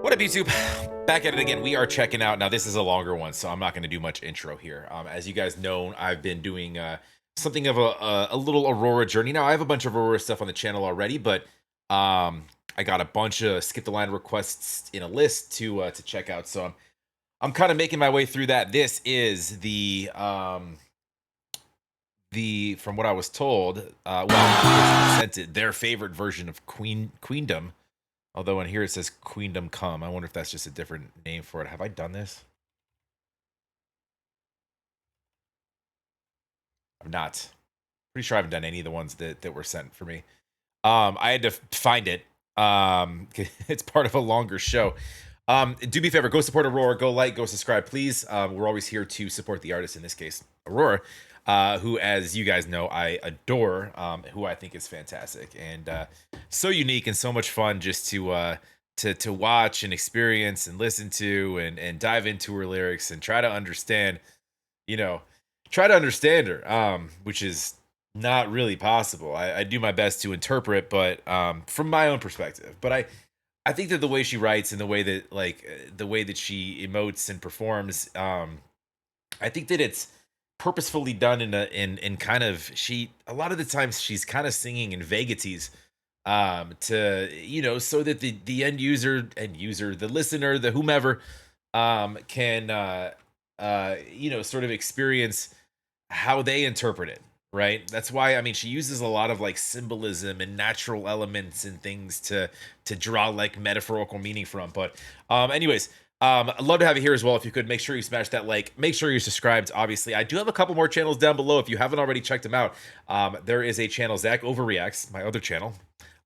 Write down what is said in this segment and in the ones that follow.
What up, YouTube? Back at it again. We are checking out. Now, this is a longer one, so I'm not going to do much intro here. As you guys know, I've been doing something of a little Aurora journey. Now, I have a bunch of Aurora stuff on the channel already, but I got a bunch of skip the line requests in a list to check out. So I'm kind of making my way through that. This is the from what I was told, well, sent it their favorite version of Queendom. Although in here it says Queendom Come. I wonder if that's just a different name for it. Have I done this? I've not. Pretty sure I haven't done any of the ones that were sent for me. I had to find it. It's part of a longer show. Do me a favor, go support Aurora, go like, go subscribe, please. We're always here to support the artist, in this case, Aurora, who, as you guys know, I adore, who I think is fantastic and so unique and so much fun just to watch and experience and listen to and dive into her lyrics and try to understand, try to understand her, which is not really possible. I do my best to interpret, but from my own perspective. But I think that the way she writes and the way that she emotes and performs, I think that it's purposefully done in kind of, a lot of the times she's kind of singing in vagaries, to so that the end user, the listener, the whomever, can sort of experience how they interpret it. Right. That's why, I mean, she uses a lot of like symbolism and natural elements and things to draw like metaphorical meaning from. But anyways, I'd love to have you here as well. If you could, make sure you smash that like, make sure you're subscribed. Obviously, I do have a couple more channels down below. If you haven't already checked them out, there is a channel, ZackReacts, my other channel.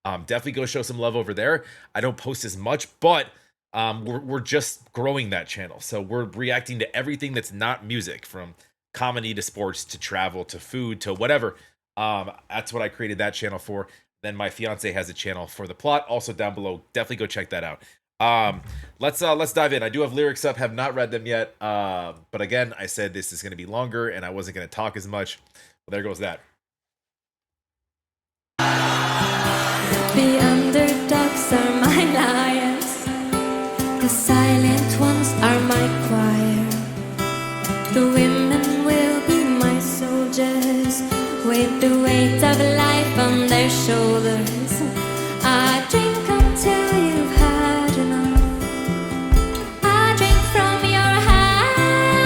Definitely go show some love over there. I don't post as much, but we're just growing that channel. So we're reacting to everything that's not music, from comedy to sports to travel to food to whatever. That's what I created that channel for. Then my fiance has a channel for the plot, also down below. Definitely go check that out. Let's dive in. I do have lyrics up, have not read them yet. But again, I said this is going to be longer and I wasn't going to talk as much. Well, there goes that. The underdogs are my lions, the silent ones are my choir, the women will be my soldiers, with the weight of life on their shoulders. I drink until you've had enough. I drink from your hands.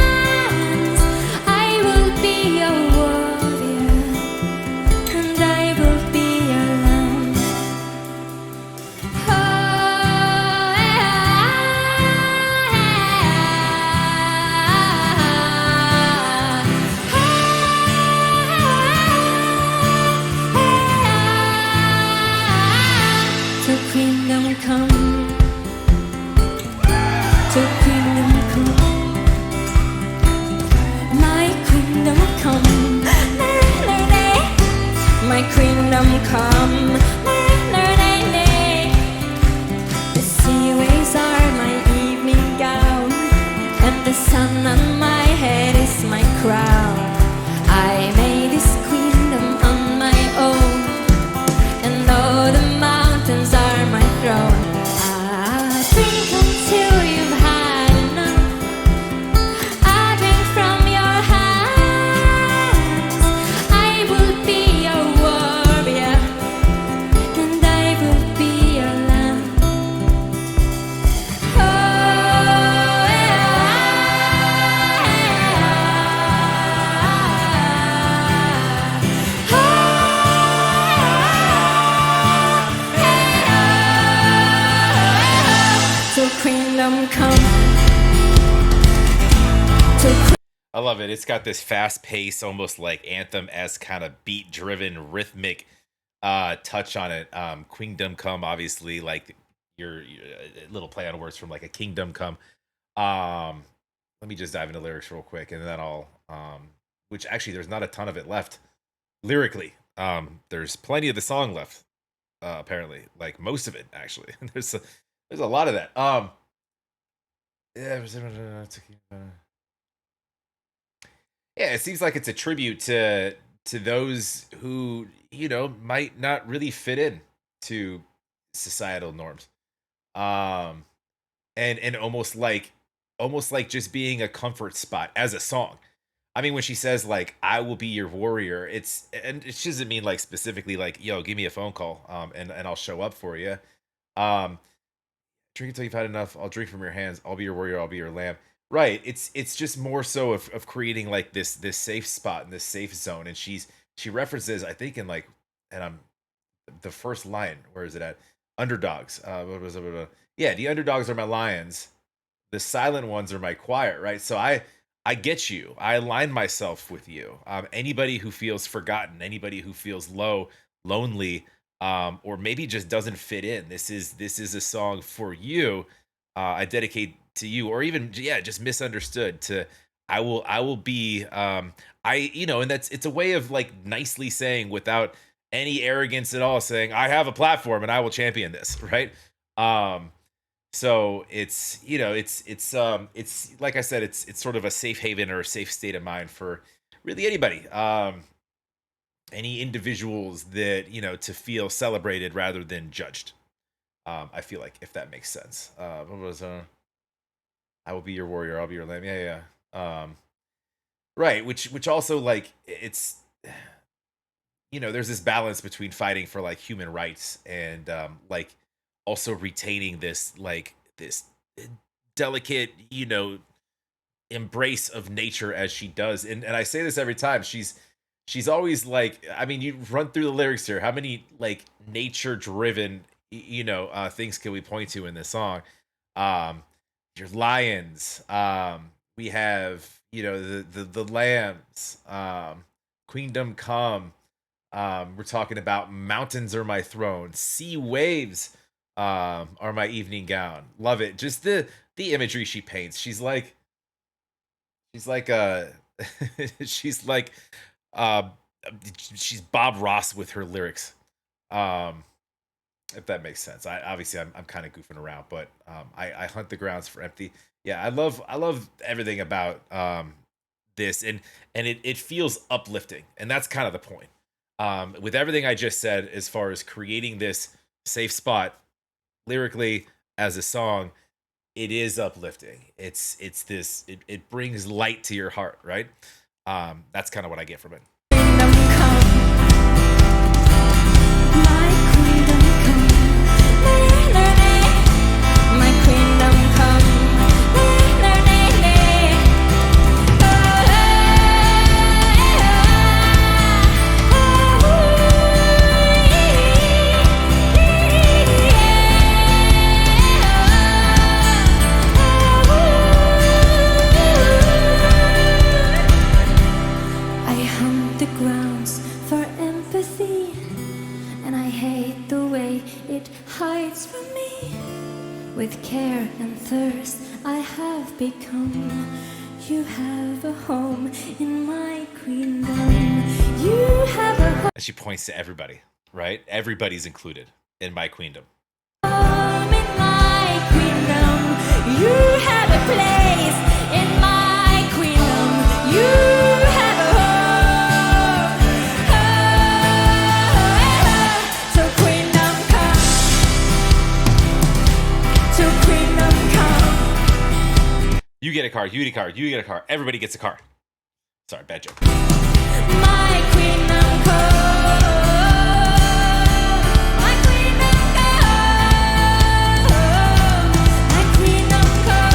I will be your warrior, and I will be your lamb. To Queendom come, to Queendom come, my Queendom come, my Queendom come, the seaways are my evening gown, and the sun on my head is my crown. I made this Queendom on my own, and all the mountains are my throne. I drink until you've had enough. I drink from your hands. I will be your warrior, and I will be your lamb. Oh, to Queendom come. I love it. It's got this fast pace, almost like anthem-esque kind of beat-driven, rhythmic touch on it. Queendom Come, obviously, like your little play on words from like a Kingdom Come. Let me just dive into lyrics real quick, and then I'll, which actually there's not a ton of it left lyrically. There's plenty of the song left, apparently, like most of it actually. There's a lot of that. Yeah. Yeah, it seems like it's a tribute to those who, might not really fit in to societal norms. and almost like just being a comfort spot as a song. I mean, when she says like "I will be your warrior," and it doesn't mean like specifically like "Yo, give me a phone call, and I'll show up for you." Um, Drink until you've had enough. I'll drink from your hands. I'll be your warrior. I'll be your lamb. Right. It's just more so of creating like this safe spot and this safe zone. And she references, I think, in like, and I'm the first line. Where is it at? Underdogs. Yeah, the underdogs are my lions. The silent ones are my choir. Right. So I get you. I align myself with you. Anybody who feels forgotten, anybody who feels low, lonely, or maybe just doesn't fit in. This is a song for you. I dedicate to you, or even yeah, just misunderstood. To I will be and it's a way of like nicely saying without any arrogance at all, saying I have a platform and I will champion this, right? Um, so it's like I said, it's sort of a safe haven or a safe state of mind for really anybody. Any individuals that to feel celebrated rather than judged. I feel like, if that makes sense. What was I will be your warrior, I'll be your lamb. Yeah, yeah. Right, which also like it's there's this balance between fighting for like human rights and like also retaining this delicate embrace of nature as she does. And I say this every time. She's always like, I mean, you run through the lyrics here. How many like nature driven things can we point to in this song? Um your lions, we have the lambs, queendom come, we're talking about mountains are my throne, sea waves are my evening gown. Love it. Just the imagery she paints. She's like she's like uh she's Bob Ross with her lyrics. Um if that makes sense. I'm kind of goofing around, but I hunt the grounds for empty. Yeah, I love everything about this, and it feels uplifting, and that's kind of the point. With everything I just said, as far as creating this safe spot lyrically as a song, it is uplifting. It brings light to your heart, right? That's kind of what I get from it. Kingdom come, my kingdom come, my kingdom come, I hunt the grounds for empathy, and I hate the way it hides from me. With care and thirst, I have become. You have a home in my queendom. You have a And she points to everybody, right? Everybody's included in my queendom. home in my queendom. You have a place in my queendom. You have a home. So queendom come. So queendom come. You get a car, you get a car, you get a car. Everybody gets a car. Sorry, bad joke. My queendom come. My queendom come. My queendom come.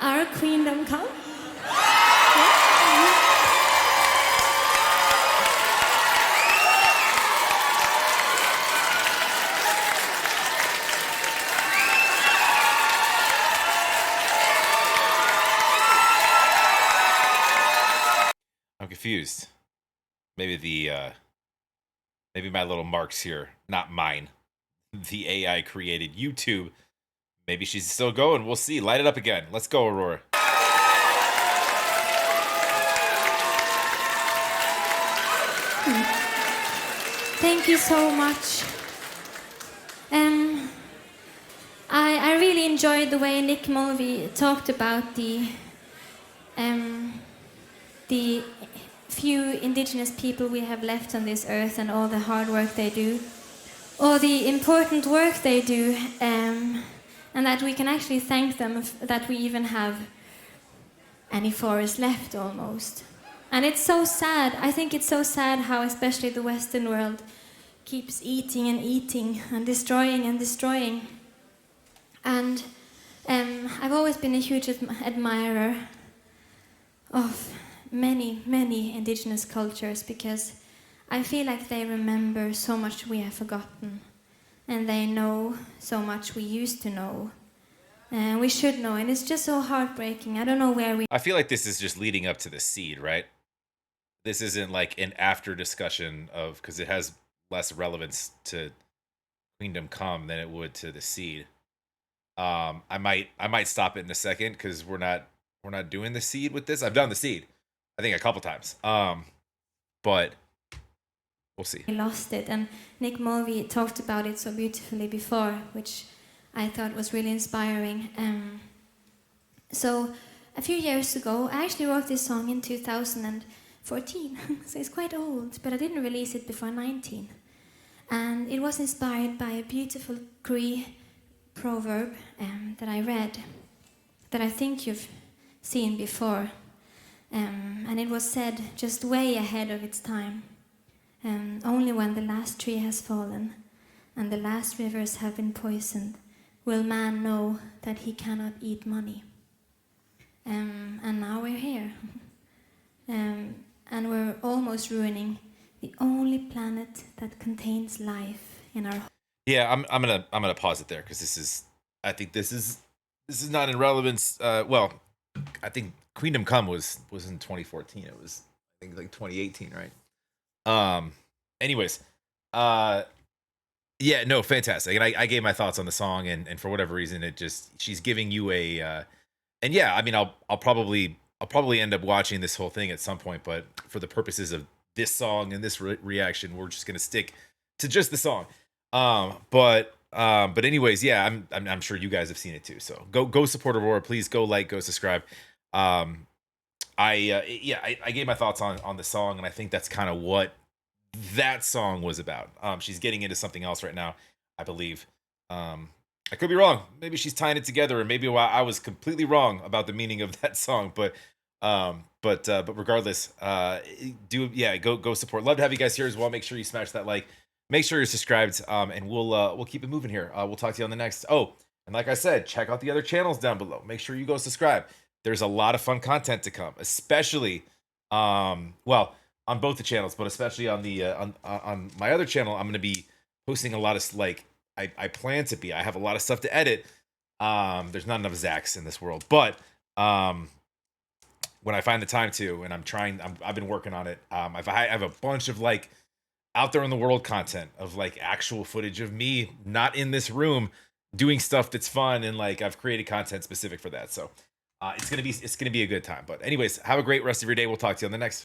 Our queendom come. I'm confused. Maybe maybe my little marks here, not mine. The AI created YouTube Maybe she's still going. We'll see. Light it up again. Let's go, Aurora. Thank you so much. I really enjoyed the way Nick Mulvey talked about the few indigenous people we have left on this earth and all the hard work they do, all the important work they do, and that we can actually thank them that we even have any forest left almost. And it's so sad. I think it's so sad how especially the Western world keeps eating and eating and destroying and destroying. And I've always been a huge admirer of many, many indigenous cultures because I feel like they remember so much we have forgotten, and they know so much we used to know, and we should know, and it's just so heartbreaking. I don't know where we... I feel like this is just leading up to the seed, right? This isn't like an after discussion of, because it has less relevance to Queendom Come than it would to the seed. I might stop it in a second because we're not doing the seed with this. I've done the seed, I think, a couple times. But we'll see. We lost it, and Nick Mulvey talked about it so beautifully before, which I thought was really inspiring. So a few years ago, I actually wrote this song in 2014, so it's quite old, but I didn't release it before 19. And it was inspired by a beautiful Cree proverb that I read, that I think you've seen before. And it was said just way ahead of its time. Only when the last tree has fallen and the last rivers have been poisoned will man know that he cannot eat money. And now we're here. And we're almost ruining the only planet that contains life in our... Yeah, I'm gonna pause it there because I think this is not in relevance. Well, I think Queendom Come was in 2014. It was, I think, like 2018, right? Anyways, yeah, no, fantastic. And I gave my thoughts on the song, and for whatever reason, she's giving you a, and yeah, I mean, I'll probably end up watching this whole thing at some point, but for the purposes of this song and this reaction, we're just gonna stick to just the song. But anyways, yeah, I'm sure you guys have seen it too. So go support Aurora, please. Go like, go subscribe. I gave my thoughts on the song, and I think that's kind of what that song was about. She's getting into something else right now, I believe. I could be wrong. Maybe she's tying it together, or maybe I was completely wrong about the meaning of that song. But regardless, go support. Love to have you guys here as well. Make sure you smash that like. Make sure you're subscribed, and we'll keep it moving here. We'll talk to you on the next. Oh, and like I said, check out the other channels down below. Make sure you go subscribe. There's a lot of fun content to come, especially, well, on both the channels, but especially on the on my other channel. I'm going to be posting a lot of, like, I plan to be. I have a lot of stuff to edit. There's not enough Zacks in this world, but when I find the time to, and I've been working on it. I have a bunch of, like, out there in the world content of, like, actual footage of me not in this room doing stuff that's fun, and, like, I've created content specific for that. So it's gonna be a good time. But anyways, have a great rest of your day. We'll talk to you on the next.